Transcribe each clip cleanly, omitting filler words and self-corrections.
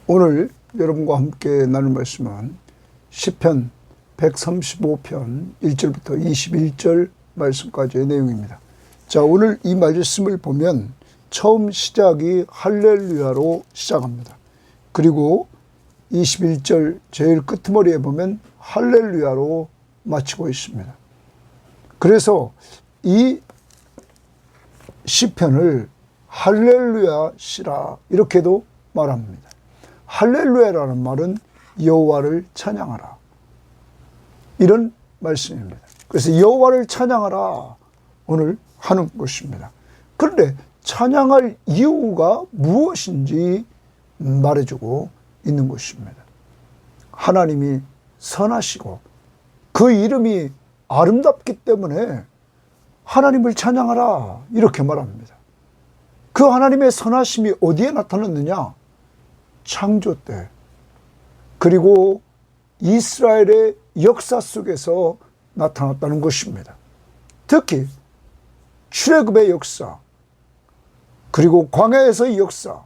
오늘 여러분과 함께 나눌 말씀은 시편 135편 1절부터 21절 말씀까지의 내용입니다. 자, 오늘 이 말씀을 보면 처음 시작이 할렐루야로 시작합니다. 그리고 21절 제일 끄트머리에 보면 할렐루야로 마치고 있습니다. 그래서 이 시편을 할렐루야 시라 이렇게도 말합니다. 할렐루야라는 말은 여호와를 찬양하라, 이런 말씀입니다. 그래서 여호와를 찬양하라 오늘 하는 것입니다. 그런데 찬양할 이유가 무엇인지 말해주고 있는 것입니다. 하나님이 선하시고 그 이름이 아름답기 때문에 하나님을 찬양하라 이렇게 말합니다. 그 하나님의 선하심이 어디에 나타났느냐? 창조 때, 그리고 이스라엘의 역사 속에서 나타났다는 것입니다. 특히 출애굽의 역사, 그리고 광야에서의 역사,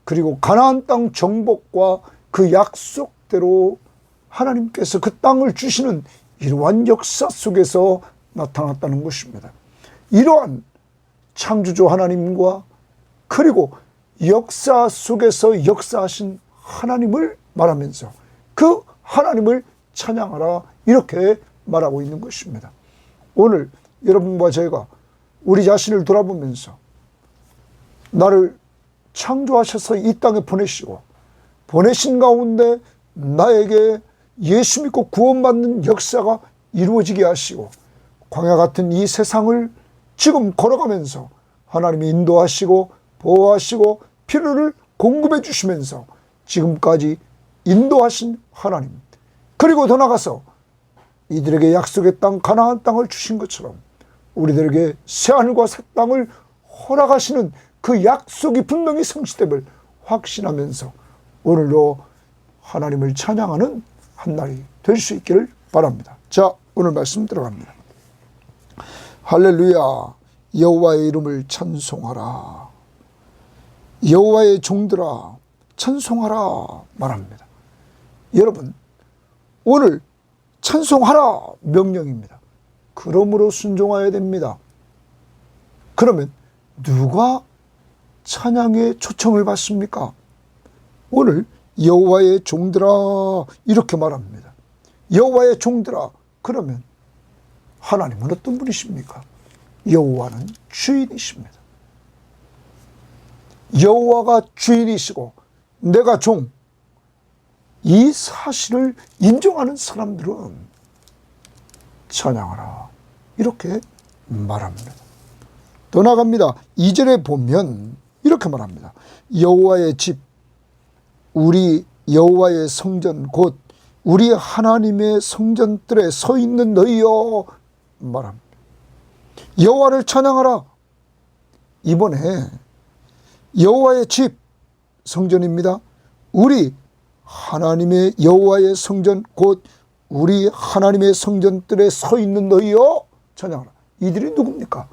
그리고 가나안 땅 정복과 그 약속대로 하나님께서 그 땅을 주시는 이러한 역사 속에서 나타났다는 것입니다. 이러한 창조주 하나님과 그리고 역사 속에서 역사하신 하나님을 말하면서 그 하나님을 찬양하라 이렇게 말하고 있는 것입니다. 오늘 여러분과 저희가 우리 자신을 돌아보면서 나를 창조하셔서 이 땅에 보내시고 보내신 가운데 나에게 예수 믿고 구원받는 역사가 이루어지게 하시고 광야 같은 이 세상을 지금 걸어가면서 하나님이 인도하시고 보호하시고 필요를 공급해 주시면서 지금까지 인도하신 하나님, 그리고 더 나아가서 이들에게 약속의 땅 가나안 땅을 주신 것처럼 우리들에게 새하늘과 새 땅을 허락하시는 그 약속이 분명히 성취됨을 확신하면서 오늘도 하나님을 찬양하는 한 날이 될 수 있기를 바랍니다. 자, 오늘 말씀 들어갑니다. 할렐루야, 여호와의 이름을 찬송하라, 여호와의 종들아 찬송하라 말합니다. 여러분, 오늘 찬송하라 명령입니다. 그러므로 순종해야 됩니다. 그러면 누가 찬양의 초청을 받습니까? 오늘 여호와의 종들아 이렇게 말합니다. 여호와의 종들아, 그러면 하나님은 어떤 분이십니까? 여호와는 주인이십니다. 여호와가 주인이시고 내가 종, 이 사실을 인정하는 사람들은 찬양하라 이렇게 말합니다. 더 나아갑니다. 2절에 보면 이렇게 말합니다. 여호와의 집, 우리 여호와의 성전, 곧 우리 하나님의 성전들에 서 있는 너희여 말합니다. 여호와를 찬양하라. 이번에 여호와의 집, 성전입니다. 우리 하나님의 여호와의 성전, 곧 우리 하나님의 성전들에 서 있는 너희여 찬양하라. 이들이 누굽니까?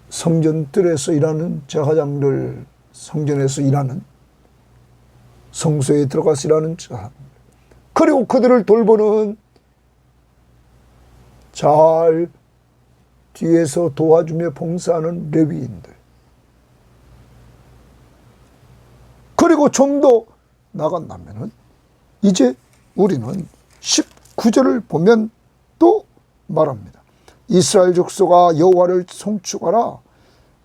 성전들에서 일하는 제사장들, 성전에서 일하는, 성소에 들어가서 일하는 제사장들, 그리고 그들을 돌보는 잘 뒤에서 도와주며 봉사하는 레위인들, 그리고 좀 더 나간다면은 이제 우리는 19절을 보면 또 말합니다. 이스라엘 족속아 여호와를 송축하라,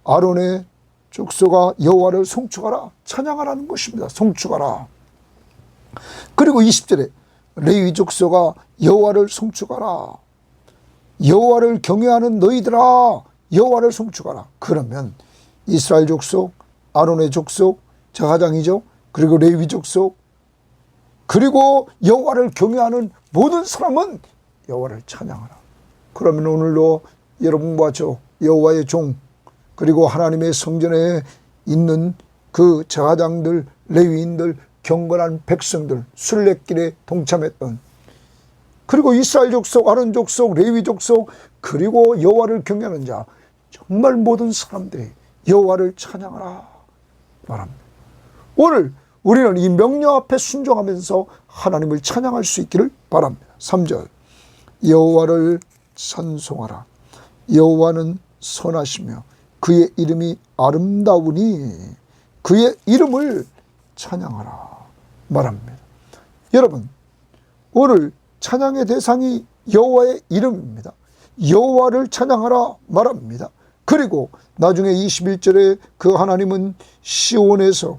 아론의 족속아 여호와를 송축하라, 찬양하라는 것입니다. 송축하라. 그리고 20절에 레위 족속아 여호와를 송축하라, 여호와를 경외하는 너희들아 여호와를 송축하라. 그러면 이스라엘 족속, 아론의 족속, 제사장이죠. 그리고 레위 족속, 그리고 여호와를 경외하는 모든 사람은 여호와를 찬양하라. 그러면 오늘도 여러분과 저 여호와의 종, 그리고 하나님의 성전에 있는 그 제사장들, 레위인들, 경건한 백성들, 순례길에 동참했던, 그리고 이스라엘 족속, 아론 족속, 레위 족속, 그리고 여호와를 경외하는 자, 정말 모든 사람들이 여호와를 찬양하라 말합니다. 오늘 우리는 이 명령 앞에 순종하면서 하나님을 찬양할 수 있기를 바랍니다. 3절 여호와를 찬송하라. 여호와는 선하시며 그의 이름이 아름다우니 그의 이름을 찬양하라 말합니다. 여러분, 오늘 찬양의 대상이 여호와의 이름입니다. 여호와를 찬양하라 말합니다. 그리고 나중에 21절에 그 하나님은 시온에서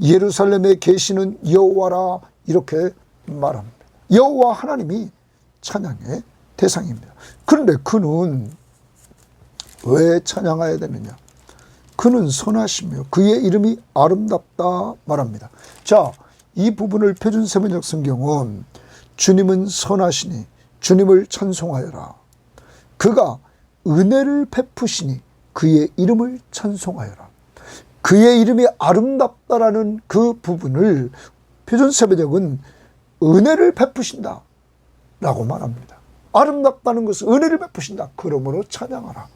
예루살렘에 계시는 여호와라 이렇게 말합니다. 여호와 하나님이 찬양의 대상입니다. 그런데 그는 왜 찬양해야 되느냐? 그는 선하시며 그의 이름이 아름답다 말합니다. 자, 이 부분을 표준 세번역 성경은 주님은 선하시니 주님을 찬송하여라. 그가 은혜를 베푸시니 그의 이름을 찬송하여라. 그의 이름이 아름답다라는 그 부분을 표준 세번역은 은혜를 베푸신다 라고 말합니다. 아름답다는 것은 은혜를 베푸신다. 그러므로 찬양하라.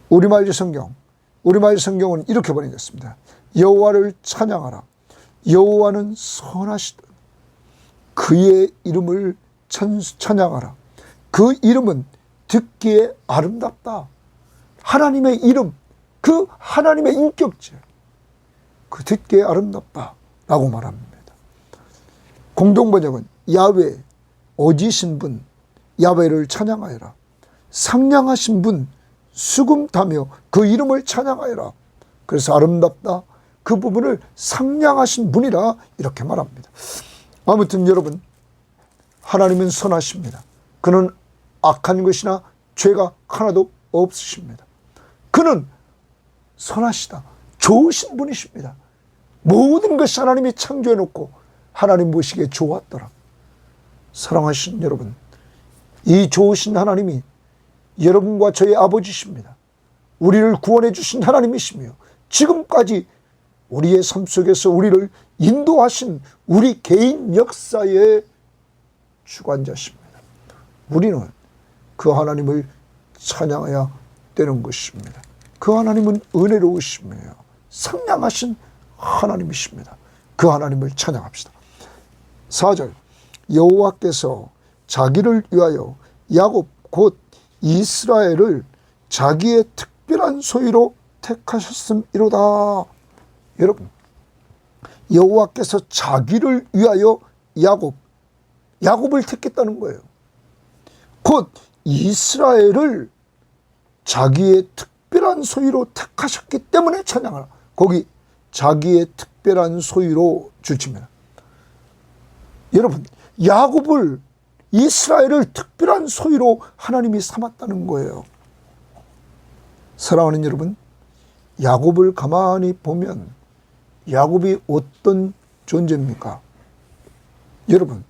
우리말 성경은 이렇게 번역했습니다. 여호와를 찬양하라. 여호와는 선하시다. 그의 이름을 찬양하라. 그 이름은 듣기에 아름답다. 하나님의 이름, 그 하나님의 인격체, 그 듣기에 아름답다 라고 말합니다. 공동번역은 야훼, 어지신 분, 야훼를 찬양하여라. 상냥하신 분, 수금타며 그 이름을 찬양하여라. 그래서 아름답다, 그 부분을 상냥하신 분이라 이렇게 말합니다. 아무튼 여러분, 하나님은 선하십니다. 그는 악한 것이나 죄가 하나도 없으십니다. 그는 선하시다, 좋으신 분이십니다. 모든 것이 하나님이 창조해 놓고 하나님 보시기에 좋았더라. 사랑하신 여러분, 이 좋으신 하나님이 여러분과 저의 아버지십니다. 우리를 구원해 주신 하나님이시며 지금까지 우리의 삶 속에서 우리를 인도하신 우리 개인 역사의 주관자십니다. 우리는 그 하나님을 찬양해야 되는 것입니다. 그 하나님은 은혜로우시며 상냥하신 하나님이십니다. 그 하나님을 찬양합시다. 4절 여호와께서 자기를 위하여 야곱 곧 이스라엘을 자기의 특별한 소유로 택하셨음이로다. 여러분, 여호와께서 자기를 위하여 야곱을 택했다는 거예요. 곧 이스라엘을 자기의 특별한 소유로 택하셨기 때문에 찬양하라. 거기 자기의 특별한 소유로 주치면, 여러분, 야곱을, 이스라엘을 특별한 소유로 하나님이 삼았다는 거예요. 사랑하는 여러분, 야곱을 가만히 보면 야곱이 어떤 존재입니까? 여러분,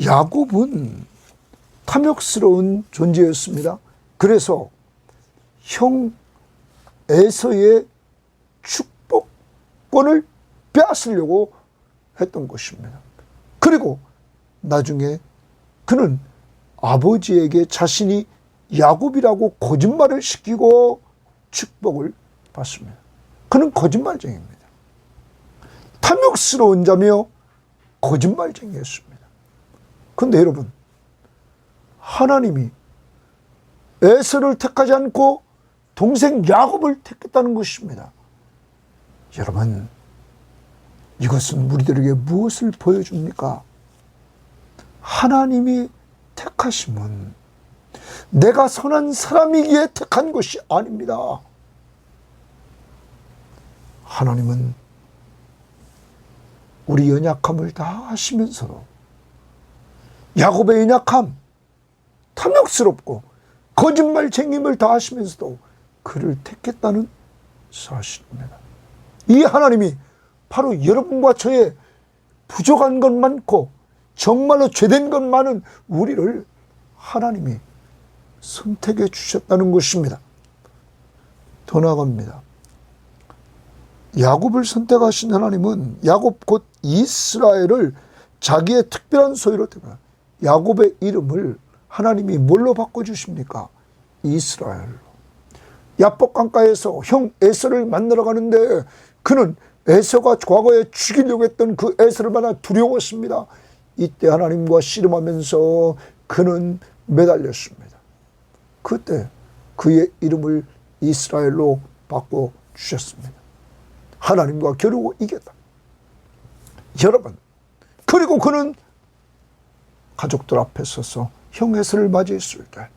야곱은 탐욕스러운 존재였습니다. 그래서 형 에서의 축복권을 빼앗으려고 했던 것입니다. 그리고 나중에 그는 아버지에게 자신이 야곱이라고 거짓말을 시키고 축복을 받습니다. 그는 거짓말쟁이입니다. 탐욕스러운 자며 거짓말쟁이였습니다. 그런데 여러분, 하나님이 에서를 택하지 않고 동생 야곱을 택했다는 것입니다. 여러분, 이것은 우리들에게 무엇을 보여줍니까? 하나님이 택하심은 내가 선한 사람이기에 택한 것이 아닙니다. 하나님은 우리 연약함을 다 아시면서도 야곱의 연약함, 탐욕스럽고 거짓말쟁임을 다 아시면서도 그를 택했다는 사실입니다. 이 하나님이 바로 여러분과 저의 부족한 것 많고 정말로 죄된 것 많은 우리를 하나님이 선택해 주셨다는 것입니다. 더 나아갑니다. 야곱을 선택하신 하나님은 야곱 곧 이스라엘을 자기의 특별한 소유로 택하라. 야곱의 이름을 하나님이 뭘로 바꿔주십니까? 이스라엘로. 야복 강가에서 형 에서를 만나러 가는데 그는 에서가 과거에 죽이려고 했던 그 에서를 만나 두려웠습니다. 이때 하나님과 씨름하면서 그는 매달렸습니다. 그때 그의 이름을 이스라엘로 바꿔주셨습니다. 하나님과 겨루고 이겼다. 여러분, 그리고 그는 가족들 앞에 서서 형 에서를 맞이했을 때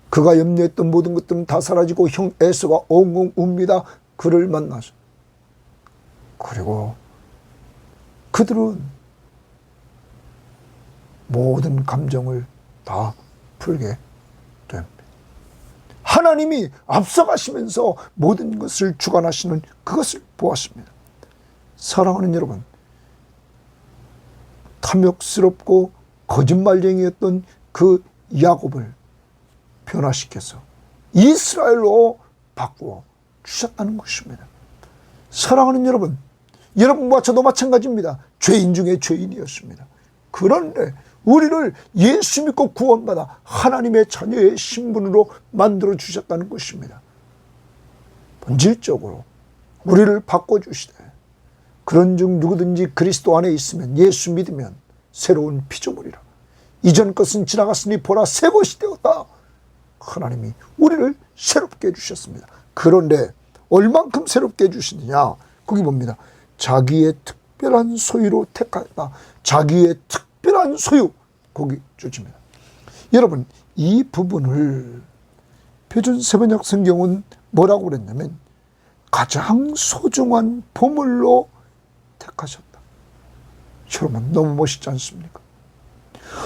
그가 염려했던 모든 것들은 다 사라지고 형 에서가 엉엉 웁니다. 그를 만나서 그리고 그들은 모든 감정을 다 풀게 됩니다. 하나님이 앞서가시면서 모든 것을 주관하시는 그것을 보았습니다. 사랑하는 여러분, 탐욕스럽고 거짓말쟁이였던 그 야곱을 변화시켜서 이스라엘로 바꾸어 주셨다는 것입니다. 사랑하는 여러분, 여러분과 저도 마찬가지입니다. 죄인 중에 죄인이었습니다. 그런데 우리를 예수 믿고 구원받아 하나님의 자녀의 신분으로 만들어 주셨다는 것입니다. 본질적으로 우리를 바꿔주시되 그런즉 누구든지 그리스도 안에 있으면, 예수 믿으면 새로운 피조물이라. 이전 것은 지나갔으니 보라 새 것이 되었다. 하나님이 우리를 새롭게 해주셨습니다. 그런데 얼만큼 새롭게 해주시느냐, 거기 봅니다. 자기의 특별한 소유로 택하였다. 자기의 특별한 소유, 거기 주십니다. 여러분, 이 부분을 표준 세번역 성경은 뭐라고 그랬냐면 가장 소중한 보물로 택하셨다. 여러분, 너무 멋있지 않습니까?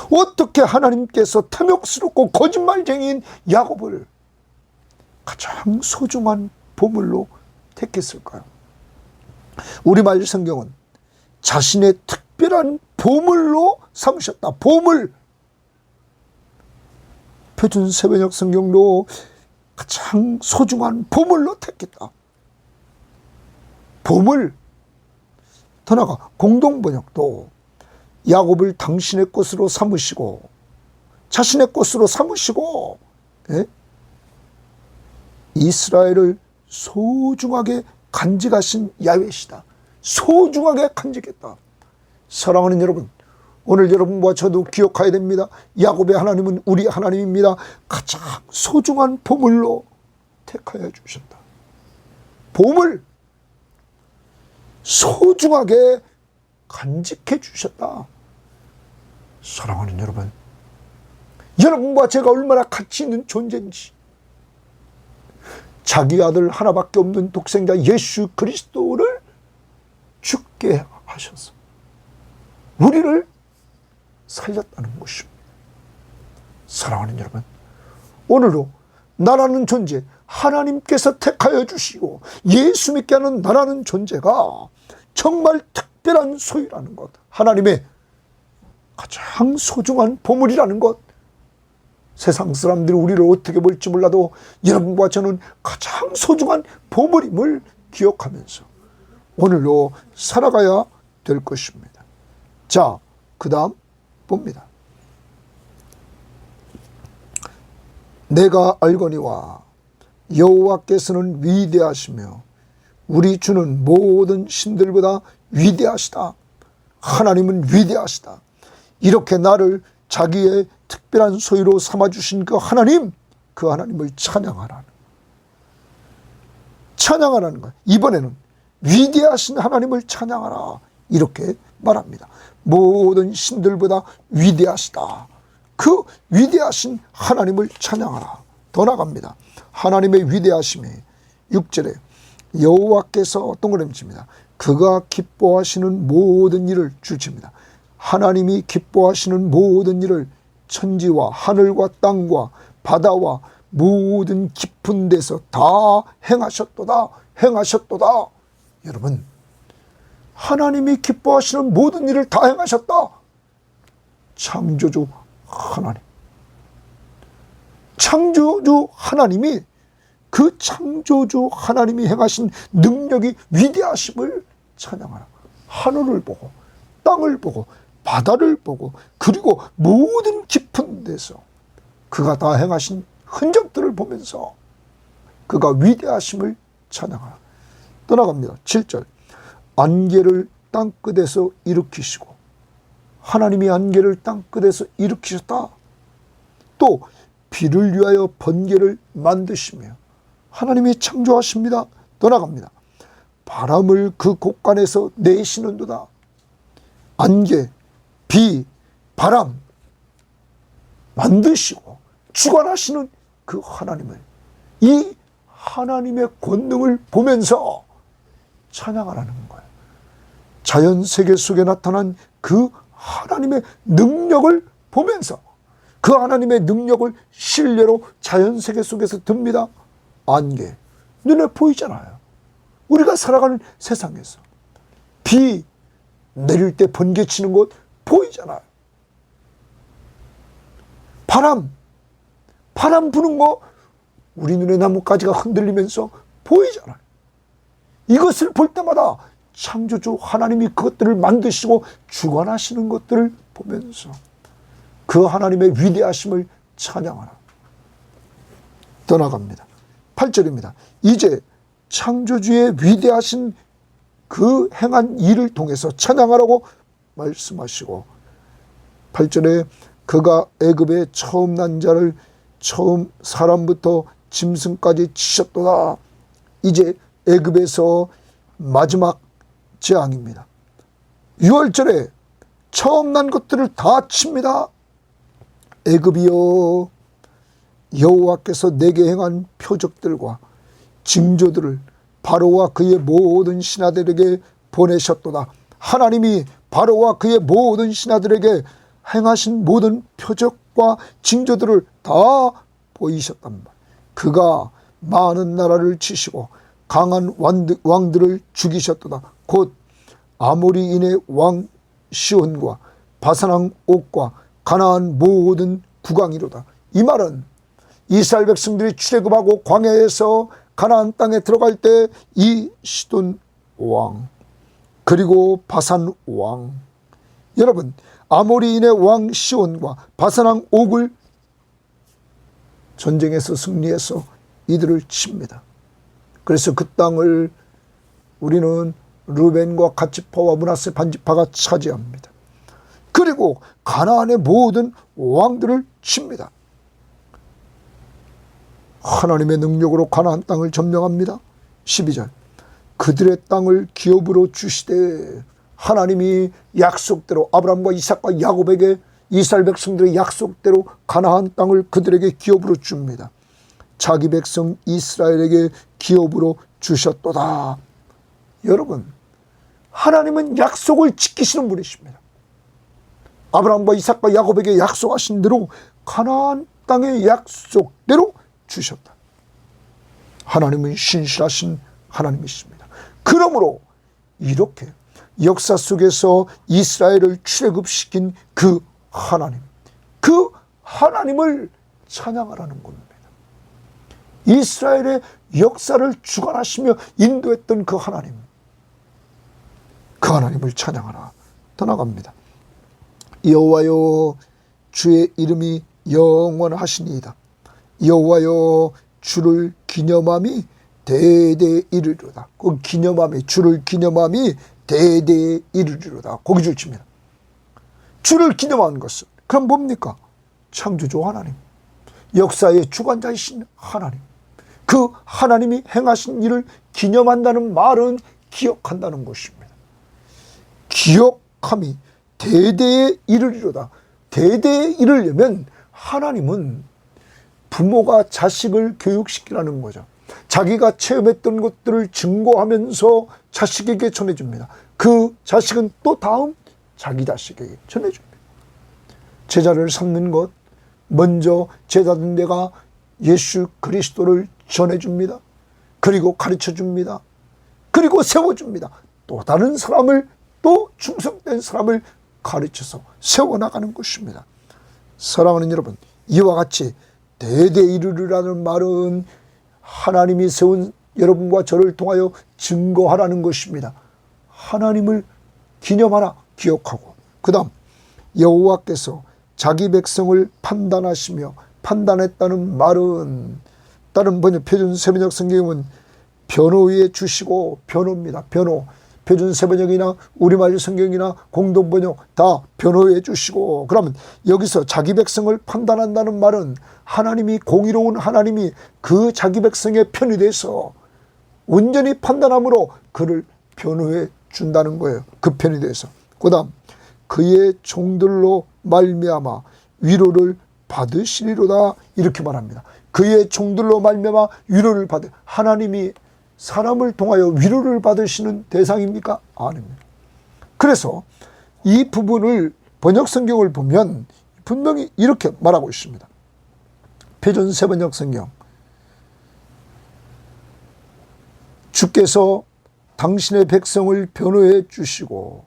어떻게 하나님께서 탐욕스럽고 거짓말쟁이인 야곱을 가장 소중한 보물로 택했을까요? 우리말 성경은 자신의 특별한 보물로 삼으셨다. 보물. 표준 세번역 성경도 가장 소중한 보물로 택했다. 보물. 더 나아가 공동번역도 야곱을 당신의 것으로 삼으시고 자신의 것으로 삼으시고, 예? 이스라엘을 소중하게 간직하신 야훼시다. 소중하게 간직했다. 사랑하는 여러분, 오늘 여러분과 저도 기억해야 됩니다. 야곱의 하나님은 우리 하나님입니다. 가장 소중한 보물로 택하여 주셨다. 보물, 소중하게 간직해 주셨다. 사랑하는 여러분, 여러분과 제가 얼마나 가치 있는 존재인지, 자기 아들 하나밖에 없는 독생자 예수 그리스도를 죽게 하셔서 우리를 살렸다는 것입니다. 사랑하는 여러분, 오늘도 나라는 존재, 하나님께서 택하여 주시고 예수 믿게 하는 나라는 존재가 정말 특별한 소유라는 것, 하나님의 가장 소중한 보물이라는 것, 세상 사람들이 우리를 어떻게 볼지 몰라도 여러분과 저는 가장 소중한 보물임을 기억하면서 오늘로 살아가야 될 것입니다. 자, 그 다음 봅니다. 내가 알거니와 여호와께서는 위대하시며 우리 주는 모든 신들보다 위대하시다. 하나님은 위대하시다. 이렇게 나를 자기의 특별한 소유로 삼아주신 그 하나님, 그 하나님을 찬양하라는 거예요. 이번에는 위대하신 하나님을 찬양하라, 이렇게 말합니다. 모든 신들보다 위대하시다. 그 위대하신 하나님을 찬양하라. 더 나갑니다. 하나님의 위대하심이 6절에 여호와께서 동그라미 칩니다. 그가 기뻐하시는 모든 일을 주칩니다. 하나님이 기뻐하시는 모든 일을 천지와 하늘과 땅과 바다와 모든 깊은 데서 다 행하셨도다. 행하셨도다. 여러분, 하나님이 기뻐하시는 모든 일을 다 행하셨다. 창조주 하나님, 창조주 하나님이, 그 창조주 하나님이 행하신 능력이 위대하심을 찬양하라. 하늘을 보고 땅을 보고 바다를 보고 그리고 모든 깊은 데서 그가 다 행하신 흔적들을 보면서 그가 위대하심을 찬양하라. 떠나갑니다. 7절. 안개를 땅끝에서 일으키시고, 하나님이 안개를 땅끝에서 일으키셨다. 또 비를 위하여 번개를 만드시며 하나님이 창조하십니다. 떠나갑니다. 바람을 그 곳간에서 내시는도다. 안개, 비, 바람 만드시고 주관하시는 그 하나님을, 이 하나님의 권능을 보면서 찬양하라는 거예요. 자연 세계 속에 나타난 그 하나님의 능력을 보면서 그 하나님의 능력을 신뢰로 자연 세계 속에서 듭니다. 안개, 눈에 보이잖아요. 우리가 살아가는 세상에서 비 내릴 때 번개치는 것 보이잖아요. 바람 부는 거 우리 눈에 나뭇가지가 흔들리면서 보이잖아요. 이것을 볼 때마다 창조주 하나님이 그것들을 만드시고 주관하시는 것들을 보면서 그 하나님의 위대하심을 찬양하라. 떠나갑니다. 8절입니다. 이제 창조주의 위대하신 그 행한 일을 통해서 찬양하라고 말씀하시고, 8절에 그가 애굽에 처음 난 자를 처음 사람부터 짐승까지 치셨도다. 이제 애굽에서 마지막 재앙입니다. 6월절에 처음 난 것들을 다 칩니다. 애굽이여, 여호와께서 내게 행한 표적들과 징조들을 바로와 그의 모든 신하들에게 보내셨도다. 하나님이 바로와 그의 모든 신하들에게 행하신 모든 표적과 징조들을 다 보이셨단 말이에요. 그가 많은 나라를 치시고 강한 왕들을 죽이셨도다. 곧 아모리인의 왕 시온과 바산왕 옥과 가나안 모든 국왕이로다. 이 말은 이스라엘 백성들이 출애굽하고 광야에서 가나안 땅에 들어갈 때 이 시돈 왕, 그리고 바산 왕, 여러분 아모리인의 왕 시온과 바산왕 옥을 전쟁에서 승리해서 이들을 칩니다. 그래서 그 땅을 우리는 르벤과 갓지파와 므낫세 반지파가 차지합니다. 그리고 가나안의 모든 왕들을 칩니다. 하나님의 능력으로 가나안 땅을 점령합니다. 12절. 그들의 땅을 기업으로 주시되, 하나님이 약속대로 아브라함과 이삭과 야곱에게 이스라엘 백성들의 약속대로 가나안 땅을 그들에게 기업으로 줍니다. 자기 백성 이스라엘에게 기업으로 주셨도다. 여러분, 하나님은 약속을 지키시는 분이십니다. 아브라함과 이삭과 야곱에게 약속하신 대로 가나안 땅의 약속대로 주셨다. 하나님은 신실하신 하나님이십니다. 그러므로 이렇게 역사 속에서 이스라엘을 출애굽시킨 그 하나님, 그 하나님을 찬양하라는 겁니다. 이스라엘의 역사를 주관하시며 인도했던 그 하나님, 그 하나님을 찬양하라. 떠나갑니다. 여호와여, 주의 이름이 영원하시니이다. 여호와여, 주를 기념함이 대대에 이르리로다. 그 기념함이, 주를 기념함이 대대에 이르리로다. 거기 줄칩니다. 주를 기념하는 것은 그럼 뭡니까? 창조주 하나님, 역사의 주관자이신 하나님, 그 하나님이 행하신 일을 기념한다는 말은 기억한다는 것입니다. 기억함이 대대에 이르리로다. 대대에 이르려면 하나님은 부모가 자식을 교육시키라는 거죠. 자기가 체험했던 것들을 증거하면서 자식에게 전해줍니다. 그 자식은 또 다음 자기 자식에게 전해줍니다. 제자를 삼는 것, 먼저 제자된 데가 예수 그리스도를 전해줍니다. 그리고 가르쳐줍니다. 그리고 세워줍니다. 또 다른 사람을, 또 충성된 사람을 가르쳐서 세워나가는 것입니다. 사랑하는 여러분, 이와 같이 대대 이르르라는 말은 하나님이 세운 여러분과 저를 통하여 증거하라는 것입니다. 하나님을 기념하라, 기억하고, 그 다음 여호와께서 자기 백성을 판단하시며, 판단했다는 말은 다른 번역 표준 세번역 성경은 변호해 주시고, 변호입니다. 변호. 표준 세번역이나 우리말 성경이나 공동번역 다 변호해 주시고. 그러면 여기서 자기 백성을 판단한다는 말은 하나님이, 공의로운 하나님이 그 자기 백성의 편이 돼서 온전히 판단함으로 그를 변호해 준다는 거예요. 그 편이 돼서. 그 다음, 그의 종들로 말미암아 위로를 받으시리로다, 이렇게 말합니다. 그의 종들로 말미암아 위로를 받으. 하나님이 사람을 통하여 위로를 받으시는 대상입니까? 아닙니다. 그래서 이 부분을 번역 성경을 보면 분명히 이렇게 말하고 있습니다. 표준 세번역 성경, 주께서 당신의 백성을 변호해 주시고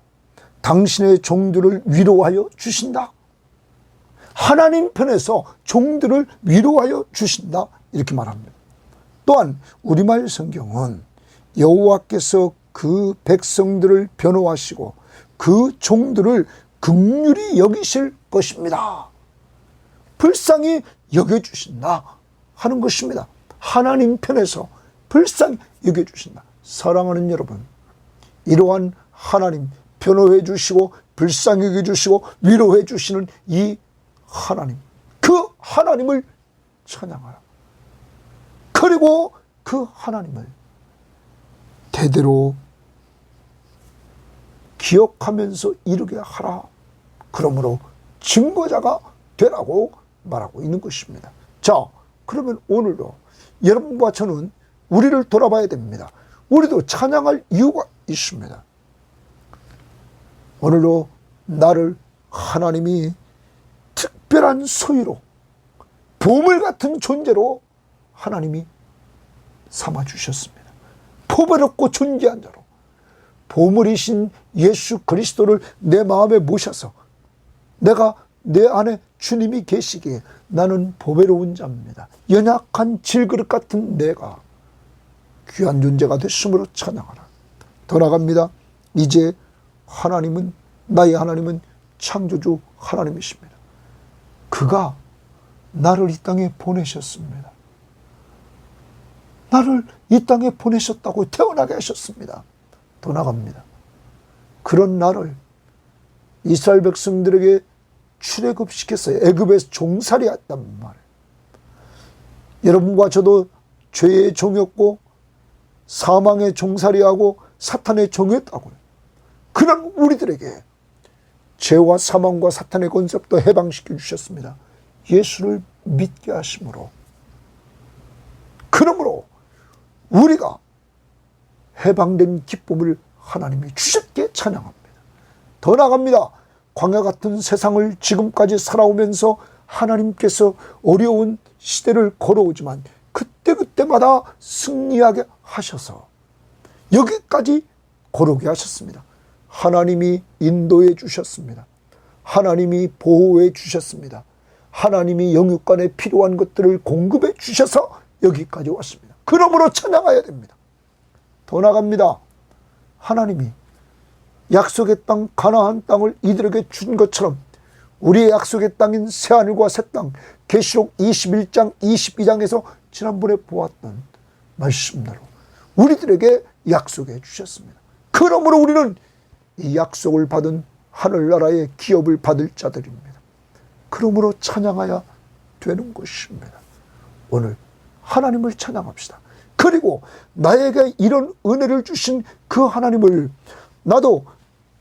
당신의 종들을 위로하여 주신다. 하나님 편에서 종들을 위로하여 주신다, 이렇게 말합니다. 또한 우리말 성경은 여호와께서 그 백성들을 변호하시고 그 종들을 긍휼히 여기실 것입니다. 불쌍히 여겨주신다 하는 것입니다. 하나님 편에서 불쌍히 여겨주신다. 사랑하는 여러분, 이러한 하나님, 변호해 주시고 불쌍히 여겨주시고 위로해 주시는 이 하나님, 그 하나님을 찬양하라. 그리고 그 하나님을 대대로 기억하면서 이루게 하라. 그러므로 증거자가 되라고 말하고 있는 것입니다. 자, 그러면 오늘도 여러분과 저는 우리를 돌아봐야 됩니다. 우리도 찬양할 이유가 있습니다. 오늘도 나를 하나님이 특별한 소유로, 보물 같은 존재로 하나님이 삼아주셨습니다. 포배롭고 존귀한 자로 보물이신 예수 그리스도를 내 마음에 모셔서 내가 내 안에 주님이 계시기에 나는 보배로운 자입니다. 연약한 질그릇 같은 내가 귀한 존재가 됐으므로 찬양하라. 더 나갑니다. 이제 하나님은, 나의 하나님은 창조주 하나님이십니다. 그가 나를 이 땅에 보내셨습니다. 나를 이 땅에 보내셨다고 태어나게 하셨습니다. 더 나갑니다. 그런 나를 이스라엘 백성들에게 출애굽시켰어요. 애굽에서 종살이 했단 말이에요. 여러분과 저도 죄의 종이었고 사망의 종살이하고 사탄의 종이었다고요. 그런 우리들에게 죄와 사망과 사탄의 권세부터 해방시켜 주셨습니다. 예수를 믿게 하심으로. 그러므로 우리가 해방된 기쁨을 하나님이 주셨기에 찬양합니다. 더 나아갑니다. 광야 같은 세상을 지금까지 살아오면서 하나님께서 어려운 시대를 걸어오지만 그때그때마다 승리하게 하셔서 여기까지 걸어오게 하셨습니다. 하나님이 인도해 주셨습니다. 하나님이 보호해 주셨습니다. 하나님이 영육간에 필요한 것들을 공급해 주셔서 여기까지 왔습니다. 그러므로 찬양해야 됩니다. 더 나갑니다. 하나님이 약속의 땅 가나안 땅을 이들에게 준 것처럼 우리의 약속의 땅인 새하늘과 새 땅, 계시록 21장 22장에서 지난번에 보았던 말씀대로 우리들에게 약속해 주셨습니다. 그러므로 우리는 이 약속을 받은 하늘나라의 기업을 받을 자들입니다. 그러므로 찬양해야 되는 것입니다. 오늘 하나님을 찬양합시다. 그리고 나에게 이런 은혜를 주신 그 하나님을 나도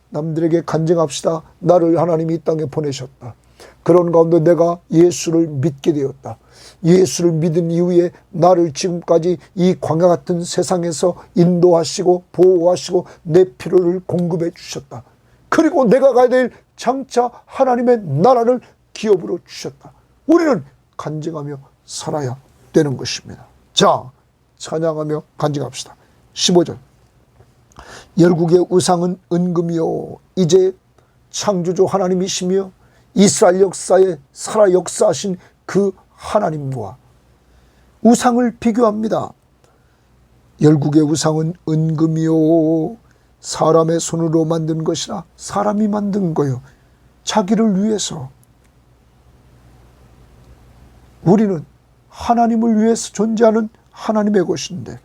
남들에게 간증합시다. 나를 하나님이 이 땅에 보내셨다. 그런 가운데 내가 예수를 믿게 되었다. 예수를 믿은 이후에 나를 지금까지 이 광야 같은 세상에서 인도하시고 보호하시고 내 필요를 공급해 주셨다. 그리고 내가 가야 될 장차 하나님의 나라를 기업으로 주셨다. 우리는 간증하며 살아야 되는 것입니다. 자, 찬양하며 간증합시다. 15절. 열국의 우상은 은금이요 이제 창조주 하나님이시며 이스라엘 역사에 살아 역사하신 그 하나님과 우상을 비교합니다. 열국의 우상은 은금이요 사람의 손으로 만든 것이라. 사람이 만든 거요. 자기를 위해서. 우리는 하나님을 위해서 존재하는 하나님의 것인데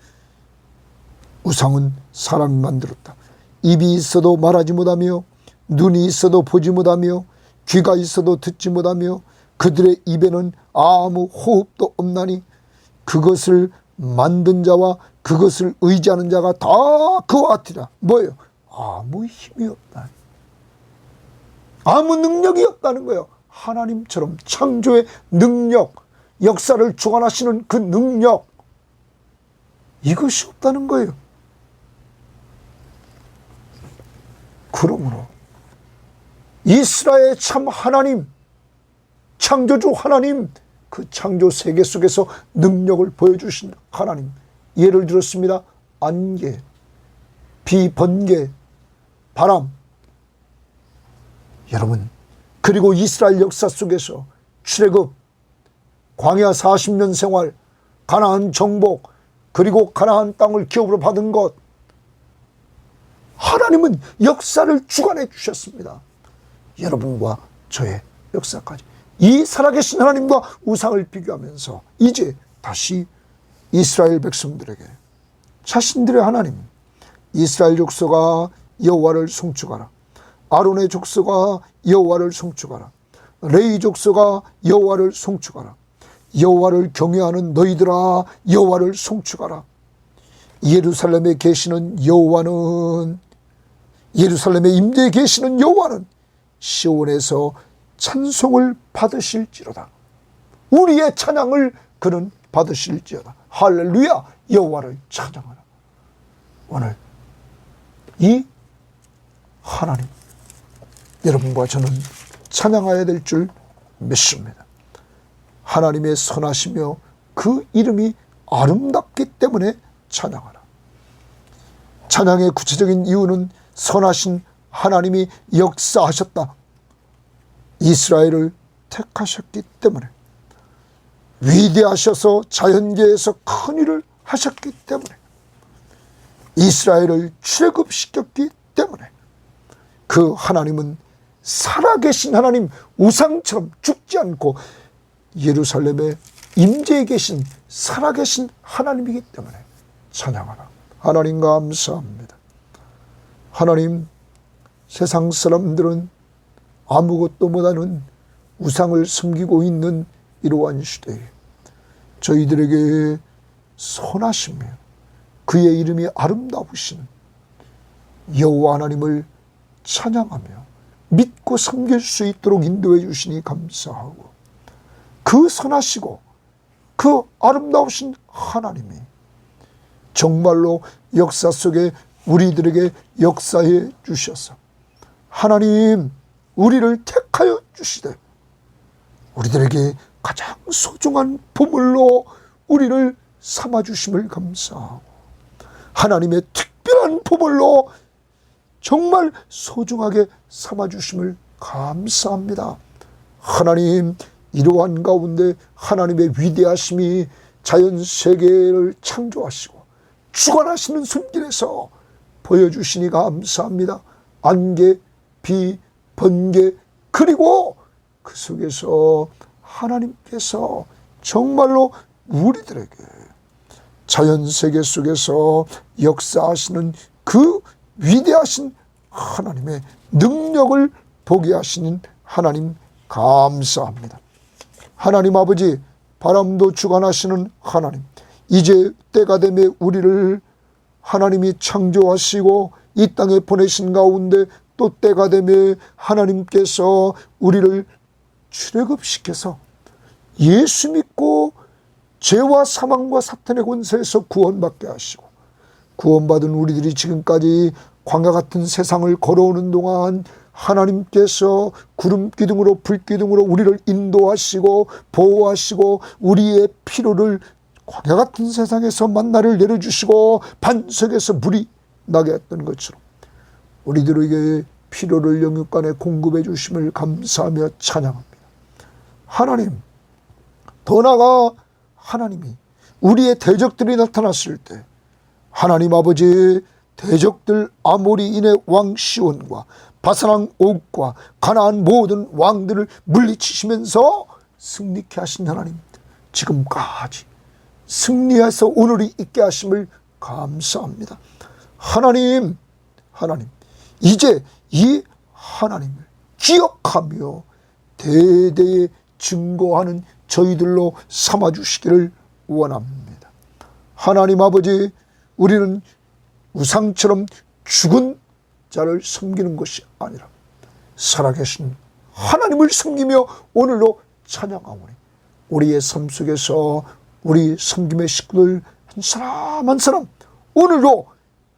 우상은 사람이 만들었다. 입이 있어도 말하지 못하며 눈이 있어도 보지 못하며 귀가 있어도 듣지 못하며 그들의 입에는 아무 호흡도 없나니 그것을 만든 자와 그것을 의지하는 자가 다 그와 같으라. 뭐예요? 아무 힘이 없다. 아무 능력이 없다는 거예요. 하나님처럼 창조의 능력, 역사를 주관하시는 그 능력, 이것이 없다는 거예요. 그러므로 이스라엘의 참 하나님, 창조주 하나님, 그 창조 세계 속에서 능력을 보여주신 하나님, 예를 들었습니다. 안개, 비, 번개, 바람. 여러분, 그리고 이스라엘 역사 속에서 출애굽, 광야 40년 생활, 가나안 정복, 그리고 가나안 땅을 기업으로 받은 것, 하나님은 역사를 주관해 주셨습니다. 여러분과 저의 역사까지. 이 살아계신 하나님과 우상을 비교하면서 이제 다시 이스라엘 백성들에게 자신들의 하나님, 이스라엘 족속아 여호와를 송축하라. 아론의 족속아 여호와를 송축하라. 레위 족속아 여호와를 송축하라. 여호와를 경외하는 너희들아 여호와를 송축하라. 예루살렘에 계시는 여호와는, 예루살렘에 임재에 계시는 여호와는 시온에서 찬송을 받으실지로다. 우리의 찬양을 그는 받으실지어다. 할렐루야. 여호와를 찬양하라. 오늘 이 하나님, 여러분과 저는 찬양해야 될 줄 믿습니다. 하나님의 선하시며 그 이름이 아름답기 때문에 찬양하라. 찬양의 구체적인 이유는 선하신 하나님이 역사하셨다. 이스라엘을 택하셨기 때문에, 위대하셔서 자연계에서 큰 일을 하셨기 때문에, 이스라엘을 출애굽시켰기 때문에, 그 하나님은 살아계신 하나님, 우상처럼 죽지 않고 예루살렘에 임재해 계신 살아계신 하나님이기 때문에 찬양하라. 하나님 감사합니다. 하나님, 세상 사람들은 아무것도 못하는 우상을 섬기고 있는 이러한 시대에 저희들에게 선하시며 그의 이름이 아름다우신 여호와 하나님을 찬양하며 믿고 섬길 수 있도록 인도해 주시니 감사하고, 그 선하시고 그 아름다우신 하나님이 정말로 역사 속에 우리들에게 역사해 주셔서 하나님 우리를 택하여 주시되 우리들에게 가장 소중한 보물로 우리를 삼아주심을 감사하고, 하나님의 특별한 보물로 정말 소중하게 삼아주심을 감사합니다. 하나님, 이러한 가운데 하나님의 위대하심이 자연세계를 창조하시고 주관하시는 손길에서 보여주시니 감사합니다. 안개, 비, 번개, 그리고 그 속에서 하나님께서 정말로 우리들에게 자연세계 속에서 역사하시는 그 위대하신 하나님의 능력을 보게 하시는 하나님 감사합니다. 하나님 아버지, 바람도 주관하시는 하나님, 이제 때가 되매 우리를 하나님이 창조하시고 이 땅에 보내신 가운데 또 때가 되매 하나님께서 우리를 출애굽시켜서 예수 믿고 죄와 사망과 사탄의 권세에서 구원받게 하시고, 구원받은 우리들이 지금까지 광야 같은 세상을 걸어오는 동안 하나님께서 구름 기둥으로 불 기둥으로 우리를 인도하시고 보호하시고 우리의 필요를 광야 같은 세상에서 만나를 내려주시고 반석에서 물이 나게 했던 것처럼 우리들에게 필요를 영육간에 공급해 주심을 감사하며 찬양합니다. 하나님, 더 나아가 하나님이 우리의 대적들이 나타났을 때 하나님 아버지, 대적들 아모리인의 왕 시온과 바사랑 옥과 가나안 모든 왕들을 물리치시면서 승리케 하신 하나님, 지금까지 승리해서 오늘이 있게 하심을 감사합니다. 하나님, 이제 이 하나님을 기억하며 대대에 증거하는 저희들로 삼아주시기를 원합니다. 하나님 아버지, 우리는 우상처럼 죽은 자를 섬기는 것이 아니라 살아계신 하나님을 섬기며 오늘로 찬양하오니 우리의 삶 속에서 우리 섬김의 식구들 한 사람 한 사람 오늘로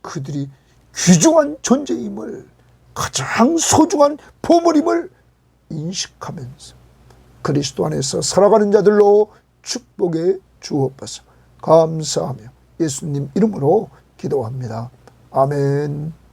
그들이 귀중한 존재임을, 가장 소중한 보물임을 인식하면서 그리스도 안에서 살아가는 자들로 축복해 주옵소서. 감사하며 예수님 이름으로 기도합니다. 아멘.